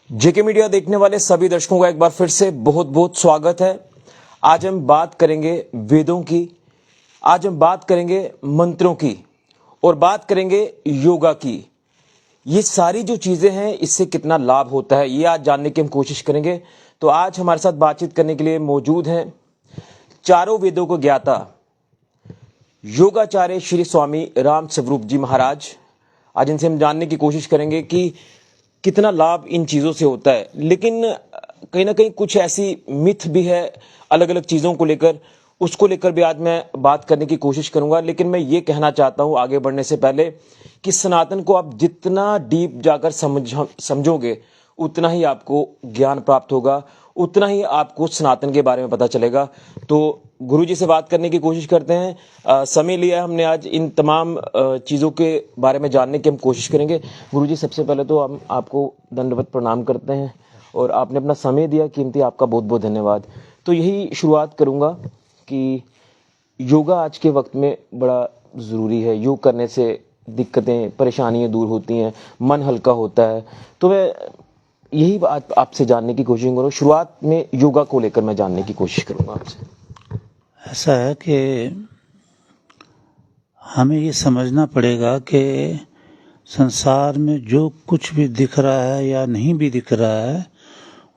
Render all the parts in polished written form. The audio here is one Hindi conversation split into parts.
जेके मीडिया देखने वाले सभी दर्शकों का एक बार फिर से बहुत बहुत स्वागत है। आज हम बात करेंगे वेदों की, आज हम बात करेंगे मंत्रों की और बात करेंगे योगा की। ये सारी जो चीजें हैं इससे कितना लाभ होता है ये आज जानने की हम कोशिश करेंगे। तो आज हमारे साथ बातचीत करने के लिए मौजूद हैं चारों वेदों को ज्ञाता योगाचार्य श्री स्वामी राम स्वरूप जी महाराज। आज इनसे हम जानने की कोशिश करेंगे कि कितना लाभ इन चीजों से होता है, लेकिन कहीं ना कहीं कुछ ऐसी मिथ भी है अलग अलग चीजों को लेकर, उसको लेकर भी आज मैं बात करने की कोशिश करूंगा। लेकिन मैं ये कहना चाहता हूं आगे बढ़ने से पहले कि सनातन को आप जितना डीप जाकर समझोगे उतना ही आपको ज्ञान प्राप्त होगा, उतना ही आपको सनातन के बारे में पता चलेगा। तो गुरुजी से बात करने की कोशिश करते हैं। समय लिया हमने आज, इन तमाम चीज़ों के बारे में जानने की हम कोशिश करेंगे। गुरुजी सबसे पहले तो हम आपको दंडवत प्रणाम करते हैं और आपने अपना समय दिया कीमती, आपका बहुत बहुत धन्यवाद। तो यही शुरुआत करूँगा कि योगा आज के वक्त में बड़ा ज़रूरी है। योग करने से दिक्कतें परेशानियाँ दूर होती हैं, मन हल्का होता है। तो मैं यही बात आपसे जानने की कोशिश करूँगा। शुरुआत में योगा को लेकर मैं जानने की कोशिश करूँगा आपसे। ऐसा है कि हमें ये समझना पड़ेगा कि संसार में जो कुछ भी दिख रहा है या नहीं भी दिख रहा है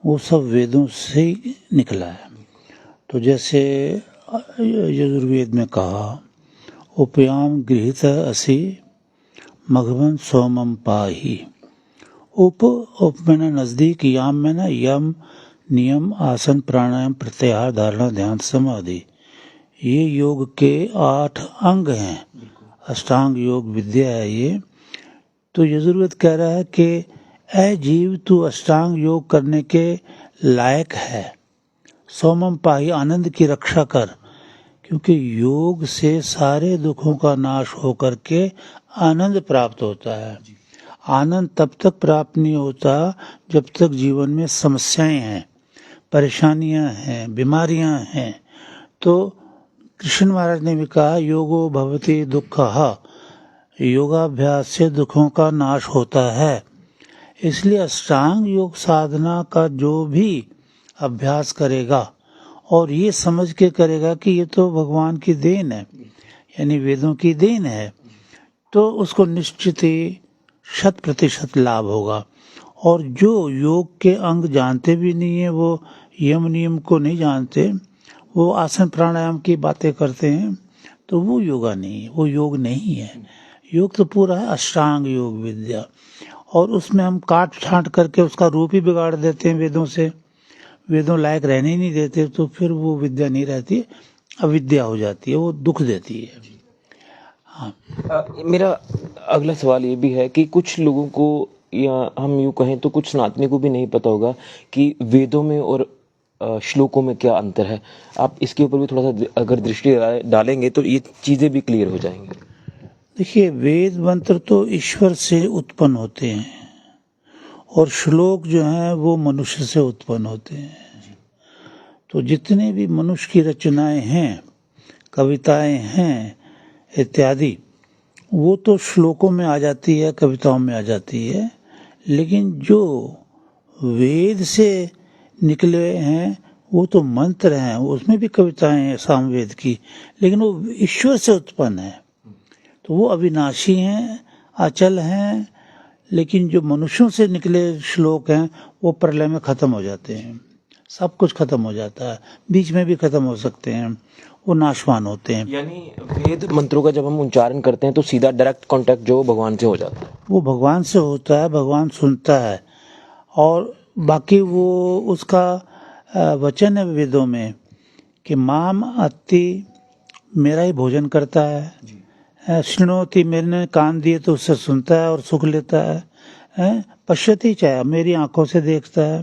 वो सब वेदों से ही निकला है। तो जैसे यजुर्वेद में कहा, उपयाम गृहीत असि मघवन सोमम पाही। उप मैंने नजदीक, याम में ना यम, नियम, आसन, प्राणायाम, प्रत्याहार, धारणा, ध्यान, समाधि, ये योग के 8 अंग हैं। अष्टांग योग विद्या है ये। तो यजुर्वेद कह रहा है कि ऐ जीव, तू अष्टांग योग करने के लायक है। सोमम पाही, आनंद की रक्षा कर, क्योंकि योग से सारे दुखों का नाश होकर के आनंद प्राप्त होता है। आनंद तब तक प्राप्त नहीं होता जब तक जीवन में समस्याएं हैं, परेशानियां हैं, बीमारियां हैं। तो कृष्ण महाराज ने भी कहा, योगो भवति दुःखः, योगाभ्यास से दुखों का नाश होता है। इसलिए अष्टांग योग साधना का जो भी अभ्यास करेगा और ये समझ के करेगा कि ये तो भगवान की देन है, यानी वेदों की देन है, तो उसको निश्चित ही 100% लाभ होगा। और जो योग के अंग जानते भी नहीं है, वो यम नियम को नहीं जानते, वो आसन प्राणायाम की बातें करते हैं, तो वो योगा नहीं है, वो योग नहीं है। योग तो पूरा है अष्टांग योग विद्या, और उसमें हम काट छांट करके उसका रूप ही बिगाड़ देते हैं वेदों से, वेदों लायक रहने ही नहीं देते, तो फिर वो विद्या नहीं रहती, अविद्या हो जाती है, वो दुख देती है। हाँ। मेरा अगला सवाल ये भी है कि कुछ लोगों को, या हम यूँ कहें तो कुछ सनातनी को भी नहीं पता होगा कि वेदों में और श्लोकों में क्या अंतर है। आप इसके ऊपर भी थोड़ा सा अगर दृष्टि डालेंगे तो ये चीज़ें भी क्लियर हो जाएंगी। देखिए, वेद मंत्र तो ईश्वर से उत्पन्न होते हैं और श्लोक जो हैं वो मनुष्य से उत्पन्न होते हैं। तो जितने भी मनुष्य की रचनाएं हैं, कविताएं हैं इत्यादि, वो तो श्लोकों में आ जाती है, कविताओं में आ जाती है। लेकिन जो वेद से निकले हैं वो तो मंत्र हैं, उसमें भी कविताएं हैं सामवेद की, लेकिन वो ईश्वर से उत्पन्न है, तो वो अविनाशी हैं, अचल हैं। लेकिन जो मनुष्यों से निकले श्लोक हैं वो प्रलय में खत्म हो जाते हैं, सब कुछ खत्म हो जाता है, बीच में भी खत्म हो सकते हैं, वो नाशवान होते हैं। यानी वेद मंत्रों का जब हम उच्चारण करते हैं तो सीधा डायरेक्ट कांटेक्ट जो भगवान से हो जाता है, वो भगवान से होता है, भगवान सुनता है। और बाकी वो उसका वचन है वेदों में कि माम अति, मेरा ही भोजन करता है, श्रृणोति, मैंने कान दिए तो उससे सुनता है और सुख लेता है, पश्यति, चाहे मेरी आंखों से देखता है,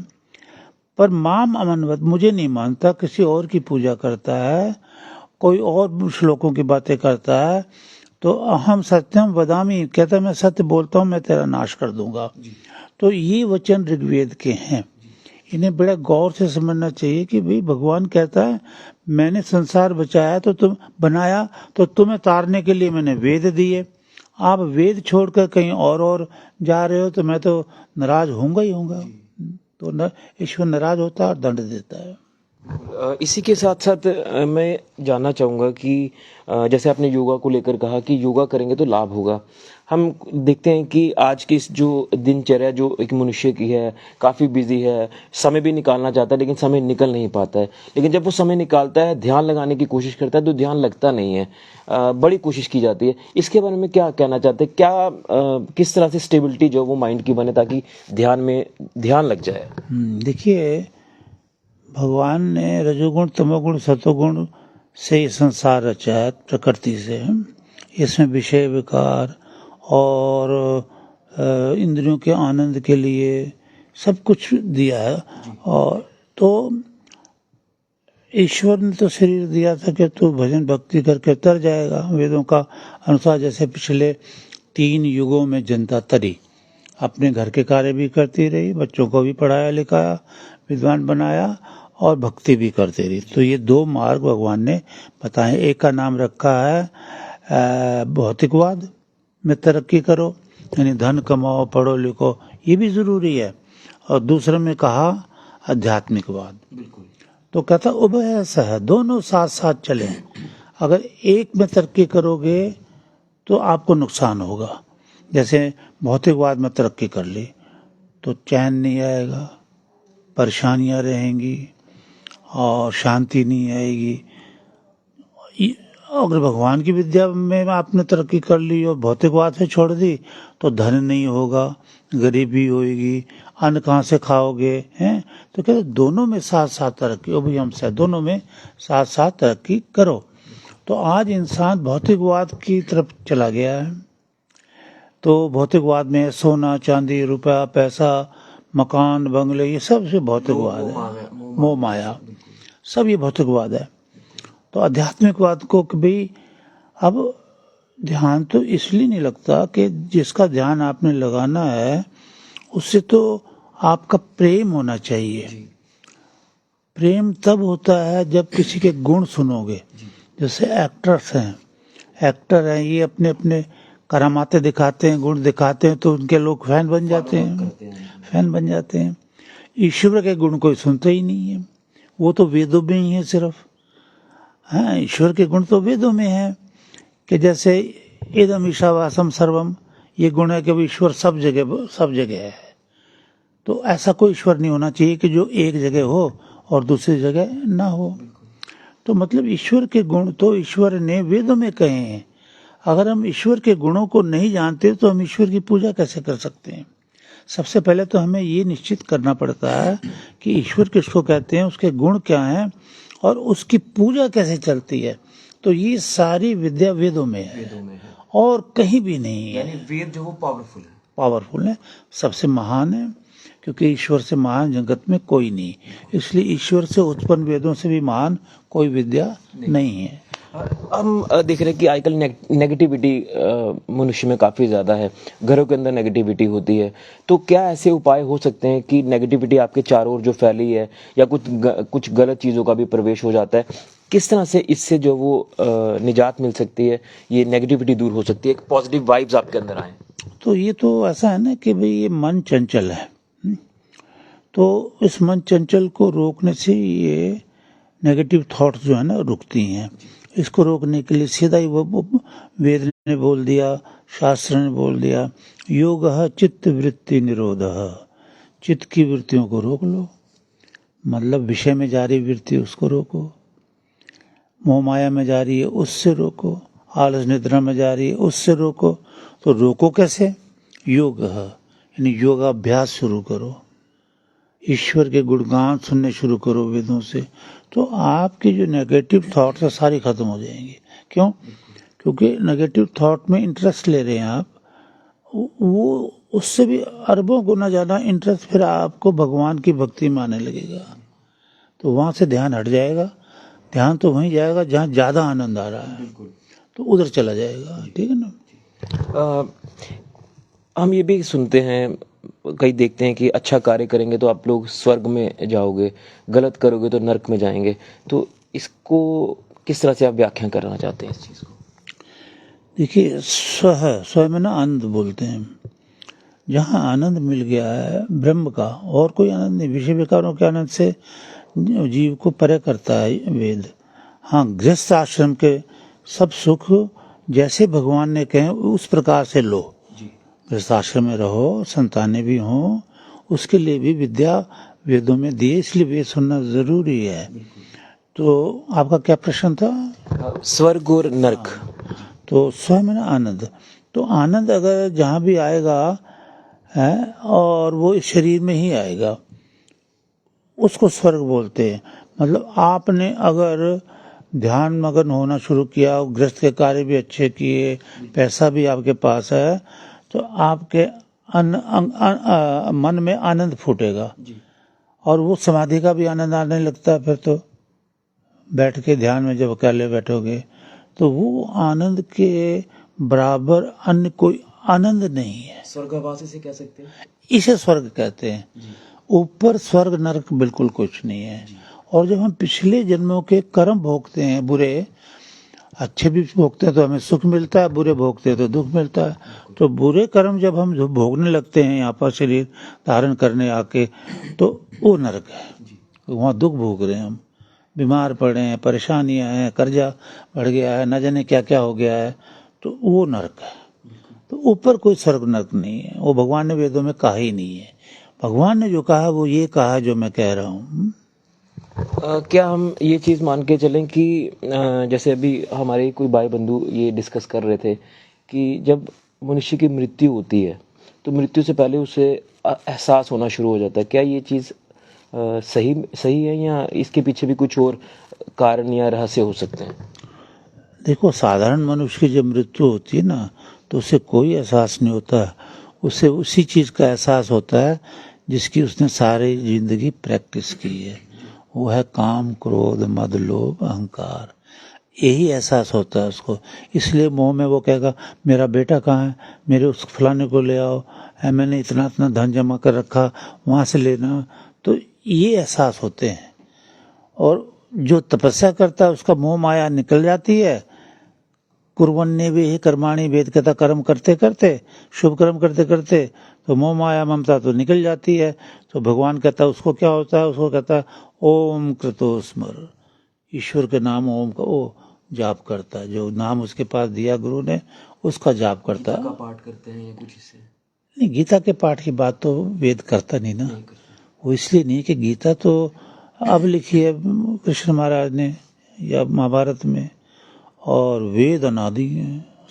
पर माम अमनवत, मुझे नहीं मानता, किसी और की पूजा करता है, कोई और श्लोकों की बातें करता है, तो अहम सत्यम वदामि, कहता है मैं सत्य बोलता हूँ, मैं तेरा नाश कर दूंगा। तो ये वचन ऋग्वेद के हैं। इन्हें बड़ा गौर से समझना चाहिए कि भाई भगवान कहता है मैंने संसार बचाया तो तुम बनाया, तो तुम्हें तारने के लिए मैंने वेद दिए, आप वेद छोड़कर कहीं और जा रहे हो तो मैं तो नाराज होऊंगा ही होऊंगा। तो ईश्वर नाराज होता है और दंड देता है। इसी के साथ साथ मैं जानना चाहूँगा कि जैसे आपने योगा को लेकर कहा कि योगा करेंगे तो लाभ होगा। हम देखते हैं कि आज की इस जो दिनचर्या जो एक मनुष्य की है, काफ़ी बिजी है, समय भी निकालना चाहता है लेकिन समय निकल नहीं पाता है। लेकिन जब वो समय निकालता है, ध्यान लगाने की कोशिश करता है तो ध्यान लगता नहीं है। बड़ी कोशिश की जाती है। इसके बारे में क्या कहना चाहते हैं? किस तरह से स्टेबिलिटी जो वो माइंड की बने ताकि ध्यान लग जाए? देखिए, भगवान ने रजोगुण तमोगुण सतोगुण से ये संसार रचा है प्रकृति से। इसमें विषय विकार और इंद्रियों के आनंद के लिए सब कुछ दिया है। और तो ईश्वर ने तो शरीर दिया था कि तू भजन भक्ति करके तर जाएगा। वेदों का अनुसार जैसे पिछले 3 युगों में जनता तरी, अपने घर के कार्य भी करती रही, बच्चों को भी पढ़ाया लिखाया, विद्वान बनाया और भक्ति भी करती रही। तो ये 2 मार्ग भगवान ने बताए। एक का नाम रखा है भौतिकवाद में तरक्की करो, यानी धन कमाओ, पढ़ो लिखो, ये भी जरूरी है। और दूसरे में कहा आध्यात्मिकवाद। तो कहता उभय ऐसा है, दोनों साथ साथ चले। अगर एक में तरक्की करोगे तो आपको नुकसान होगा। जैसे भौतिकवाद में तरक्की कर ली तो चैन नहीं आएगा, परेशानियां रहेंगी और शांति नहीं आएगी। अगर भगवान की विद्या में आपने तरक्की कर ली और भौतिकवाद से छोड़ दी तो धन नहीं होगा, गरीबी होगी, अन्न कहाँ से खाओगे, हैं? तो कहते दोनों में साथ साथ तरक्की, उभयम से, दोनों में साथ साथ तरक्की करो। तो आज इंसान भौतिकवाद की तरफ चला गया है। तो भौतिकवाद में सोना चांदी रुपया पैसा मकान बंगले ये सब से भौतिकवाद है, मोह माया, सब ये भौतिकवाद है। तो आध्यात्मिकवाद को भी अब ध्यान तो इसलिए नहीं लगता कि जिसका ध्यान आपने लगाना है उससे तो आपका प्रेम होना चाहिए। प्रेम तब होता है जब किसी के गुण सुनोगे। जैसे एक्टर्स हैं, एक्टर हैं, ये अपने अपने करामाते दिखाते हैं, गुण दिखाते हैं तो उनके लोग फैन बन जाते हैं। ईश्वर के गुण कोई सुनते ही नहीं है, वो तो वेदों में ही है सिर्फ। हाँ, ईश्वर के गुण तो वेदों में है कि जैसे इदम ईशावासम सर्वम, ये गुण है कि ईश्वर सब जगह है। तो ऐसा कोई ईश्वर नहीं होना चाहिए कि जो एक जगह हो और दूसरी जगह ना हो। तो मतलब ईश्वर के गुण तो ईश्वर ने वेदों में कहे हैं। अगर हम ईश्वर के गुणों को नहीं जानते तो हम ईश्वर की पूजा कैसे कर सकते हैं? सबसे पहले तो हमें ये निश्चित करना पड़ता है कि ईश्वर किसको कहते हैं, उसके गुण क्या हैं और उसकी पूजा कैसे चलती है। तो ये सारी विद्या वेदों में है और कहीं भी नहीं है। यानी वेद जो वो पावरफुल है, सबसे महान है, क्योंकि ईश्वर से महान जगत में कोई नहीं। इसलिए ईश्वर से उत्पन्न वेदों से भी महान कोई विद्या नहीं है। हम देख रहे हैं कि आजकल नेगेटिविटी मनुष्य में काफ़ी ज़्यादा है, घरों के अंदर नेगेटिविटी होती है। तो क्या ऐसे उपाय हो सकते हैं कि नेगेटिविटी आपके चारों ओर जो फैली है या कुछ गलत चीज़ों का भी प्रवेश हो जाता है, किस तरह से इससे जो वो निजात मिल सकती है, ये नेगेटिविटी दूर हो सकती है, एक पॉजिटिव वाइब्स आपके अंदर आए? तो ये तो ऐसा है ना कि भाई ये मन चंचल है। तो इस मन चंचल को रोकने से ये नेगेटिव थॉट्स जो है ना रुकती हैं। इसको रोकने के लिए सीधा ही वो वेद ने बोल दिया, शास्त्र ने बोल दिया, योगः चित्त वृत्ति निरोधः, चित्त की वृत्तियों को रोक लो। मतलब विषय में जा रही वृत्ति उसको रोको, मोह माया में जा रही है उससे रोको, आलस निद्रा में जा रही है उससे रोको। तो रोको कैसे? योग, यानी योगाभ्यास शुरू करो, ईश्वर के गुणगान सुनने शुरू करो वेदों से। तो आपकी जो नेगेटिव थॉट्स है सारी खत्म हो जाएंगी। क्यों? क्योंकि नेगेटिव थॉट में इंटरेस्ट ले रहे हैं आप, वो उससे भी अरबों गुना ज़्यादा इंटरेस्ट फिर आपको भगवान की भक्ति में आने लगेगा। तो वहाँ से ध्यान हट जाएगा, ध्यान तो वहीं जाएगा जहाँ ज़्यादा आनंद आ रहा है, तो उधर चला जाएगा। ठीक है ना? हम ये भी सुनते हैं, कई देखते हैं कि अच्छा कार्य करेंगे तो आप लोग स्वर्ग में जाओगे, गलत करोगे तो नरक में जाएंगे। तो इसको किस तरह से आप व्याख्या करना चाहते हैं इस चीज़ को? देखिए, स्व में ना अंध बोलते हैं। जहाँ आनंद मिल गया है ब्रह्म का, और कोई आनंद नहीं। विषय विकारों के आनंद से जीव को परे करता है वेद। हाँ, गृहस्थ आश्रम के सब सुख जैसे भगवान ने कहे उस प्रकार से लो। गृहस्थ आश्रम में रहो, संतानें भी हों, उसके लिए भी विद्या वेदों में दी है, इसलिए वेद सुनना जरूरी है। तो आपका क्या प्रश्न था? स्वर्ग और नरक। तो स्वयं में आनंद, तो आनंद अगर जहाँ भी आएगा है और वो इस शरीर में ही आएगा, उसको स्वर्ग बोलते हैं। मतलब आपने अगर ध्यान मगन होना शुरू किया, गृहस्थ के कार्य भी अच्छे किए, पैसा भी आपके पास है, तो आपके मन में आनंद फूटेगा और वो समाधि का भी आनंद आने लगता है। फिर तो बैठ के ध्यान में जब अकेले बैठोगे तो वो आनंद के बराबर अन्य कोई आनंद नहीं है। स्वर्गावास इसे कह सकते हैं, इसे स्वर्ग कहते हैं। ऊपर स्वर्ग नरक बिल्कुल कुछ नहीं है। और जब हम पिछले जन्मों के कर्म भोगते हैं, बुरे अच्छे भी भोगते हैं तो हमें सुख मिलता है, बुरे भोगते हैं तो दुख मिलता है। तो बुरे कर्म जब हम भोगने लगते हैं यहाँ पर शरीर धारण करने आके, तो वो नरक है। वहाँ दुख भोग रहे हैं हम, बीमार पड़े हैं, परेशानियां हैं, कर्जा बढ़ गया है, न जाने क्या क्या हो गया है, तो वो नरक है। तो ऊपर कोई स्वर्ग नरक नहीं है, वो भगवान ने वेदों में कहा ही नहीं है। भगवान ने जो कहा वो ये कहा जो मैं कह रहा हूँ। क्या हम ये चीज़ मान के चलें कि जैसे अभी हमारे कोई भाई बंधु ये डिस्कस कर रहे थे कि जब मनुष्य की मृत्यु होती है तो मृत्यु से पहले उसे एहसास होना शुरू हो जाता है। क्या ये चीज़ सही है या इसके पीछे भी कुछ और कारण या रहस्य हो सकते हैं? देखो, साधारण मनुष्य की जब मृत्यु होती है ना, तो उसे कोई एहसास नहीं होता। उसे उसी चीज़ का एहसास होता है जिसकी उसने सारी जिंदगी प्रैक्टिस की है। वो है काम, क्रोध, मद, लोभ, अहंकार। यही एहसास होता है उसको। इसलिए मोह में वो कहेगा मेरा बेटा कहाँ है, मेरे उस फलाने को ले आओ, है मैंने इतना इतना धन जमा कर रखा, वहाँ से लेना। तो ये एहसास होते हैं। और जो तपस्या करता है उसका मोह माया निकल जाती है। कुर्वन्ने भी कर्माणि, वेद कहता कर्म करते करते, शुभ कर्म करते करते, तो मोह माया ममता तो निकल जाती है। तो भगवान कहता है उसको क्या होता है, उसको कहता है ओम कृतो स्मर, ईश्वर के नाम ओम का वो जाप करता है। जो नाम उसके पास दिया गुरु ने उसका जाप करता है। पाठ करते हैं या कुछ इससे? नहीं, गीता के पाठ की बात तो वेद करता नहीं ना। वो इसलिए नहीं कि गीता तो अब लिखी है कृष्ण महाराज ने या महाभारत में, और वेद अनादि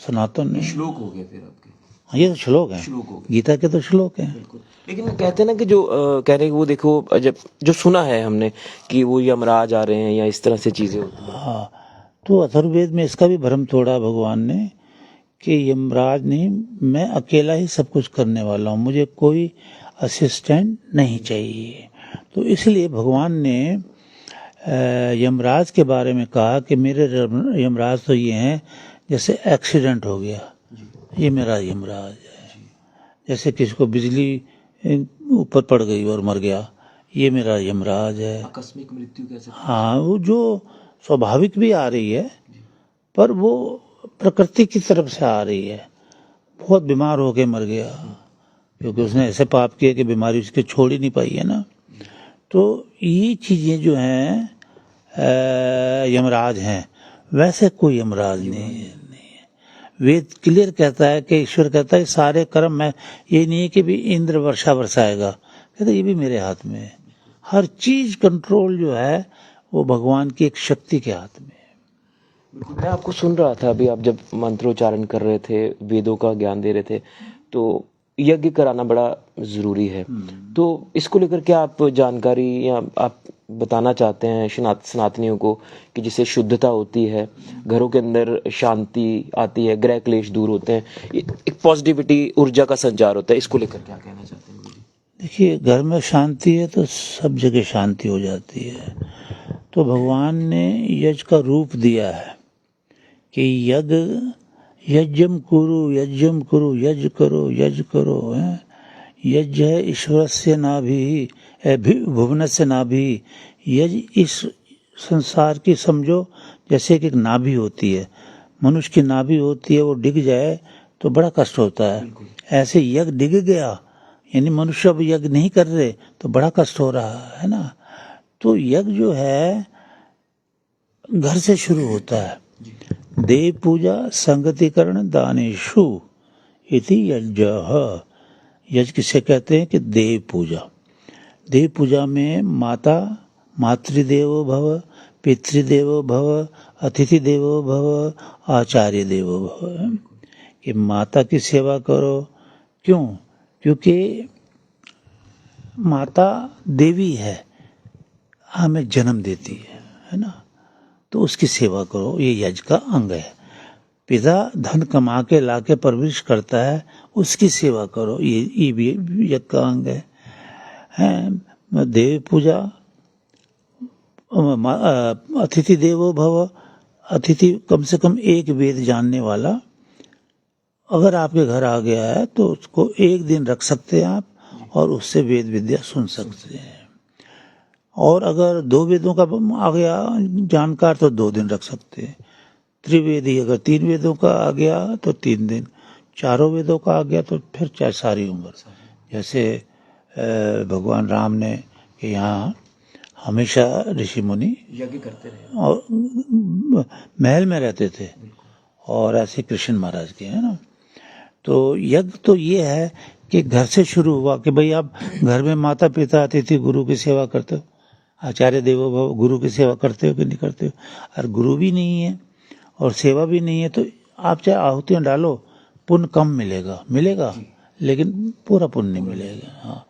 सनातन ने। श्लोक हो गए फिर आपके? हाँ, ये तो श्लोक है, गीता के तो श्लोक हैं। लेकिन कहते हैं ना कि जो कह रहे हैं वो देखो, जब जो सुना है हमने कि वो यमराज आ रहे हैं या इस तरह से चीजें होती हैं। हाँ, तो अथर्ववेद में इसका भी भ्रम तोड़ा भगवान ने कि यमराज नहीं, मैं अकेला ही सब कुछ करने वाला हूँ, मुझे कोई असिस्टेंट नहीं चाहिए। तो इसलिए भगवान ने यमराज के बारे में कहा कि मेरे यमराज तो ये हैं जैसे एक्सीडेंट हो गया, ये मेरा यमराज है। जैसे किसी को बिजली ऊपर पड़ गई और मर गया, ये मेरा यमराज है। आकस्मिक मृत्यु कैसे? हाँ, वो जो स्वाभाविक भी आ रही है पर वो प्रकृति की तरफ से आ रही है। बहुत बीमार होके मर गया क्योंकि उसने ऐसे पाप किए कि बीमारी उसके छोड़ ही नहीं पाई है ना। तो ये चीजें जो हैं यमराज हैं, वैसे कोई यमराज नहीं है। वेद क्लियर कहता है कि ईश्वर कहता है सारे कर्म मैं, ये नहीं है कि भी इंद्र वर्षा बरसाएगा, कहता ये भी मेरे हाथ में है। हर चीज कंट्रोल जो है वो भगवान की एक शक्ति के हाथ में है। मैं आपको सुन रहा था अभी, आप जब मंत्रोच्चारण कर रहे थे, वेदों का ज्ञान दे रहे थे, तो यज्ञ कराना बड़ा जरूरी है। तो इसको लेकर क्या आप जानकारी या आप बताना चाहते हैं सनातनियों को कि जिससे शुद्धता होती है, घरों के अंदर शांति आती है, ग्रह क्लेश दूर होते हैं, एक पॉजिटिविटी ऊर्जा का संचार होता है, इसको लेकर क्या कहना चाहते हैं? देखिए, घर में शांति है तो सब जगह शांति हो जाती है। तो भगवान ने यज्ञ का रूप दिया है कि यज्ञम कुरु यज्ञम कुरु, यज्ञ करो यज्ञ करो। यज्ञ है ईश्वर से नाभि भुवन से नाभि। यज्ञ इस संसार की समझो जैसे कि एक नाभि होती है, मनुष्य की नाभि होती है, वो डिग जाए तो बड़ा कष्ट होता है। ऐसे यज्ञ डिग गया यानी मनुष्य अब यज्ञ नहीं कर रहे तो बड़ा कष्ट हो रहा है ना। तो यज्ञ जो है घर से शुरू होता है। देव पूजा संगतिकरण दानेशु इति यज्ञः। यज्ञ किसे कहते हैं कि देव पूजा। देव पूजा में माता मातृदेवो भव, पितृदेवो भव, अतिथि देवो भव, आचार्य देवो भव। कि माता की सेवा करो। क्यों? क्योंकि माता देवी है, हमें जन्म देती है ना, तो उसकी सेवा करो, ये यज्ञ का अंग है। पिता धन कमा के ला के परवरिश करता है, उसकी सेवा करो, ये भी यज्ञ का अंग है। देव पूजा, अतिथि देवो भव। अतिथि कम से कम एक वेद जानने वाला अगर आपके घर आ गया है तो उसको एक दिन रख सकते हैं आप, और उससे वेद विद्या सुन सकते हैं। और अगर 2 वेदों का आ गया जानकार तो 2 दिन रख सकते हैं। त्रिवेदी अगर 3 वेदों का आ गया तो 3 दिन, 4 वेदों का आ गया तो फिर चाहे सारी उम्र। जैसे भगवान राम ने कि यहाँ हमेशा ऋषि मुनि यज्ञ करते रहे और महल में रहते थे, और ऐसे कृष्ण महाराज के है ना। तो यज्ञ तो ये है कि घर से शुरू हुआ कि भाई आप घर में माता पिता अतिथि गुरु की सेवा करते हो, आचार्य देवो भव, गुरु की सेवा करते हो कि नहीं करते हो। और गुरु भी नहीं है और सेवा भी नहीं है तो आप चाहे आहुतियाँ डालो, पुण्य कम मिलेगा लेकिन पूरा पुण्य नहीं मिलेगा। हाँ,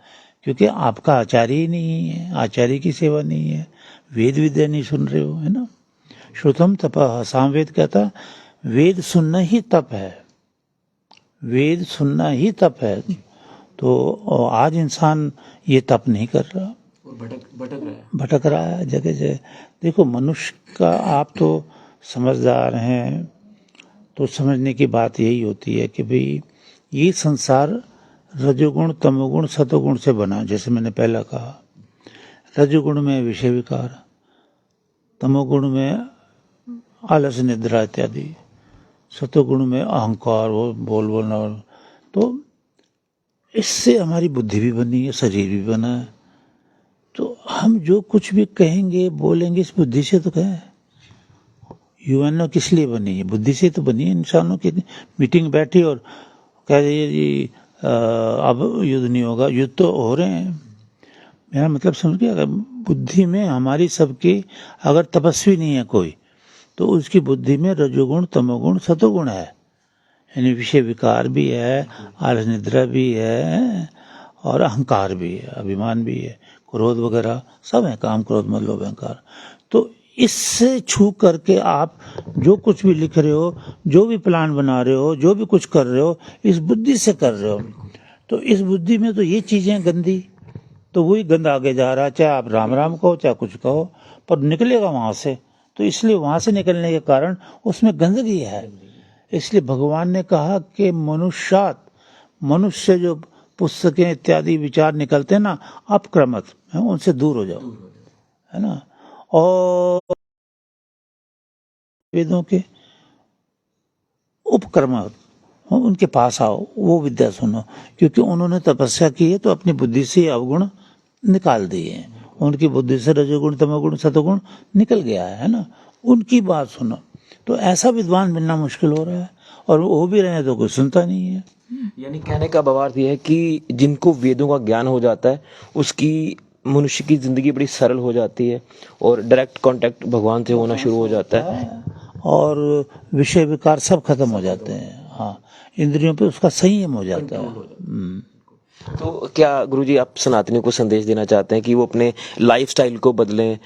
क्योंकि आपका आचार्य ही नहीं है, आचार्य की सेवा नहीं है, वेद विद्या नहीं सुन रहे हो, है ना। श्रुतम तपः, सामवेद कहता वेद सुनना ही तप है, वेद सुनना ही तप है। तो आज इंसान ये तप नहीं कर रहा और भटक रहा है जगह जगह। देखो मनुष्य का, आप तो समझदार हैं तो समझने की बात यही होती है कि भाई ये संसार रजोगुण तमोगुण सतोगुण से बना। जैसे मैंने पहला कहा, रजोगुण में विषय विकार, तमोगुण में आलस निद्रा इत्यादि, सतोगुण में अहंकार, वो बोलना। तो इससे हमारी बुद्धि भी बनी है, शरीर भी बना है। तो हम जो कुछ भी कहेंगे बोलेंगे इस बुद्धि से तो कहें। यूएनओ किस लिए बनी है? बुद्धि से तो बनी है। इंसानों की मीटिंग बैठी और कह रही है जी अब युद्ध नहीं होगा, युद्ध तो हो रहे हैं। मेरा मतलब समझ गया, अगर बुद्धि में हमारी सबकी अगर तपस्वी नहीं है कोई, तो उसकी बुद्धि में रजोगुण तमोगुण सतोगुण है, यानी विषय विकार भी है, आलस निद्रा भी है, और अहंकार भी है, अभिमान भी है, क्रोध वगैरह सब है, काम क्रोध मद लोभ अहंकार। तो इससे छू करके आप जो कुछ भी लिख रहे हो, जो भी प्लान बना रहे हो, जो भी कुछ कर रहे हो, इस बुद्धि से कर रहे हो। तो इस बुद्धि में तो ये चीजें गंदी, तो वही गंद आगे जा रहा है। चाहे आप राम राम कहो चाहे कुछ कहो, पर निकलेगा वहां से। तो इसलिए वहां से निकलने के कारण उसमें गंदगी है। इसलिए भगवान ने कहा कि मनुष्य जो पुस्तकें इत्यादि विचार निकलते हैं ना अपक्रमत, उनसे दूर हो जाओ, है ना। और वेदों के उपक्रमत उनके पास आओ, वो विद्या सुनो, क्योंकि उन्होंने तपस्या की है तो अपनी बुद्धि से अवगुण निकाल दिए हैं। उनकी बुद्धि से रजोगुण तमोगुण सतोगुण निकल गया है ना, उनकी बात सुनो। तो ऐसा विद्वान मिलना मुश्किल हो रहा है, और वो भी रहे तो कोई सुनता नहीं है। यानी कहने का भावार्थ यह है कि जिनको वेदों का ज्ञान हो जाता है उसकी मनुष्य की जिंदगी बड़ी सरल हो जाती है और डायरेक्ट कांटेक्ट भगवान से होना शुरू हो जाता है, और विषय विकार सब खत्म हो जाते हैं। हाँ, इंद्रियों पे उसका संयम हो जाता है। तो क्या गुरुजी आप सनातनियों को संदेश देना चाहते हैं कि वो अपने लाइफस्टाइल को बदलें,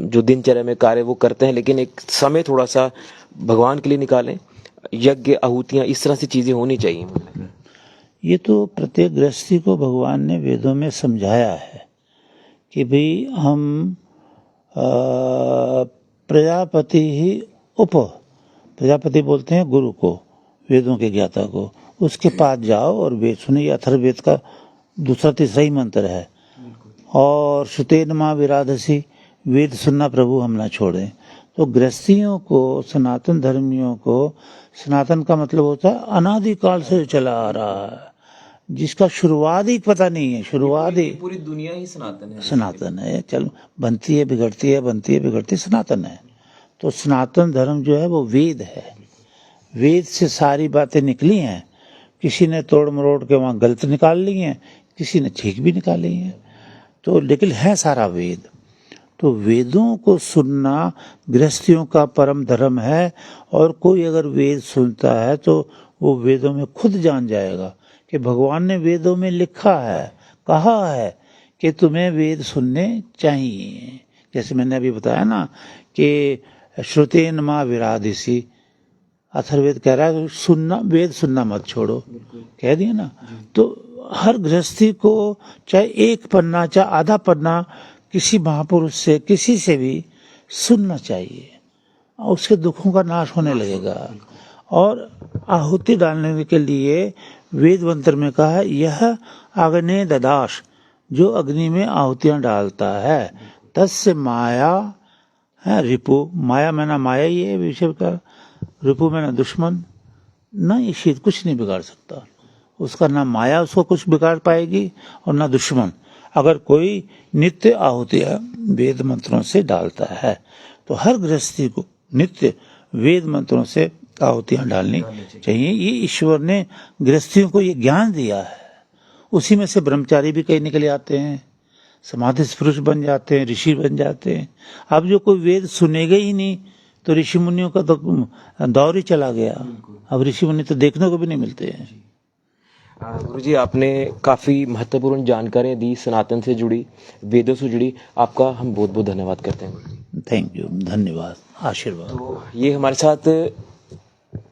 जो दिनचर्या में कार्य वो करते हैं लेकिन एक समय थोड़ा सा भगवान के लिए निकालें, यज्ञ आहुतियां इस तरह से चीजें होनी चाहिए? ये तो प्रत्येक गृहस्थी को भगवान ने वेदों में समझाया है कि भाई हम प्रजापति ही प्रजापति बोलते हैं गुरु को, वेदों के ज्ञाता को, उसके पास जाओ और वेद सुनो। ये अथर्ववेद का दूसरा तीसरा ही मंत्र है। और श्रुतेन मां विराधसी, वेद सुनना प्रभु हम ना छोड़ें। तो गृहस्थियों को, सनातन धर्मियों को, सनातन का मतलब होता है अनादिकाल से चला आ रहा है, जिसका शुरुआत ही पता नहीं है, शुरुआत ही पूरी दुनिया ही सनातन है। सनातन है। चलो बनती है बिगड़ती है, बनती है बिगड़ती, सनातन है। तो सनातन धर्म जो है वो वेद है, वेद से सारी बातें निकली हैं। किसी ने तोड़ मरोड़ के वहाँ गलत निकाल ली हैं, किसी ने ठीक भी निकाली हैं, तो लेकिन है सारा वेद। तो वेदों को सुनना गृहस्थियों का परम धर्म है। और कोई अगर वेद सुनता है तो वो वेदों में खुद जान जाएगा कि भगवान ने वेदों में लिखा है, कहा है कि तुम्हें वेद सुनने चाहिए। जैसे मैंने अभी बताया ना कि श्रुतेन मां विरादिसी, अथर्ववेद कह रहा है सुनना, वेद सुनना मत छोड़ो, कह दिया ना। तो हर गृहस्थी को चाहे एक पन्ना चाहे आधा पन्ना किसी महापुरुष से, किसी से भी सुनना चाहिए, और उसके दुखों का नाश होने लगेगा। और आहुति डालने के लिए वेद मंत्र में कहा है, यह अग्नि ददाश, जो अग्नि में आहुतियां डालता है, तस्य माया है रिपु, माया मैंने माया ही है विषय का, रिपु मैंने दुश्मन, न ये शीत कुछ नहीं बिगाड़ सकता उसका, ना माया उसको कुछ बिगाड़ पाएगी और ना दुश्मन, अगर कोई नित्य आहुतियां वेद मंत्रों से डालता है। तो हर गृहस्थी को नित्य वेद मंत्रों से आहुतियां डालनी चाहिए। ये ईश्वर ने गृहस्थियों को ये ज्ञान दिया है। उसी में से ब्रह्मचारी भी कई निकले आते हैं, समाधि पुरुष बन जाते हैं, ऋषि बन जाते हैं। अब जो कोई वेद सुनेगा ही नहीं तो ऋषि मुनियों का तो दौर ही चला गया। अब ऋषि मुनि तो देखने को भी नहीं मिलते हैं। गुरुजी, आपने काफ़ी महत्वपूर्ण जानकारियाँ दी, सनातन से जुड़ी, वेदों से जुड़ी। आपका हम बहुत बहुत धन्यवाद करते हैं। थैंक यू, धन्यवाद, आशीर्वाद। तो ये हमारे साथ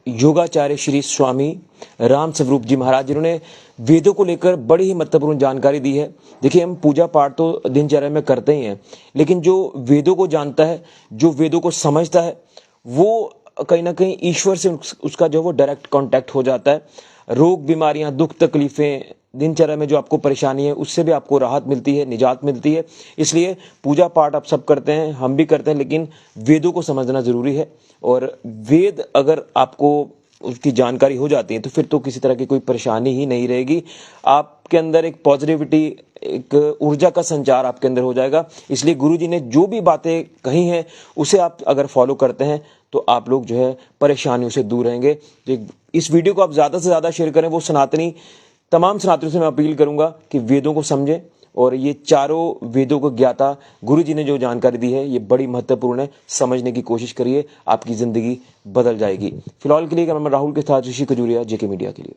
योगाचार्य श्री स्वामी राम स्वरूप जी महाराज, जिन्होंने वेदों को लेकर बड़ी ही महत्वपूर्ण जानकारी दी है। देखिए, हम पूजा पाठ तो दिनचर्या में करते ही हैं, लेकिन जो वेदों को जानता है, जो वेदों को समझता है, वो कहीं ना कहीं ईश्वर से उसका जो वो डायरेक्ट कांटेक्ट हो जाता है। रोग, बीमारियां, दुख, तकलीफें, दिनचर्या में जो आपको परेशानी है, उससे भी आपको राहत मिलती है, निजात मिलती है। इसलिए पूजा पाठ आप सब करते हैं, हम भी करते हैं, लेकिन वेदों को समझना जरूरी है। और वेद अगर आपको उसकी जानकारी हो जाती है तो फिर तो किसी तरह की कोई परेशानी ही नहीं रहेगी। आपके अंदर एक पॉजिटिविटी, एक ऊर्जा का संचार आपके अंदर हो जाएगा। इसलिए गुरुजी ने जो भी बातें कही हैं उसे आप अगर फॉलो करते हैं तो आप लोग जो है परेशानियों से दूर रहेंगे। इस वीडियो को आप ज़्यादा से ज़्यादा शेयर करें। वो सनातनी, तमाम सनातनियों से मैं अपील करूंगा कि वेदों को समझें, और ये चारों वेदों को ज्ञाता गुरुजी ने जो जानकारी दी है ये बड़ी महत्वपूर्ण है। समझने की कोशिश करिए, आपकी ज़िंदगी बदल जाएगी। फिलहाल के लिए मैं राहुल के साथ ऋषि खजूरिया, जेके मीडिया के लिए।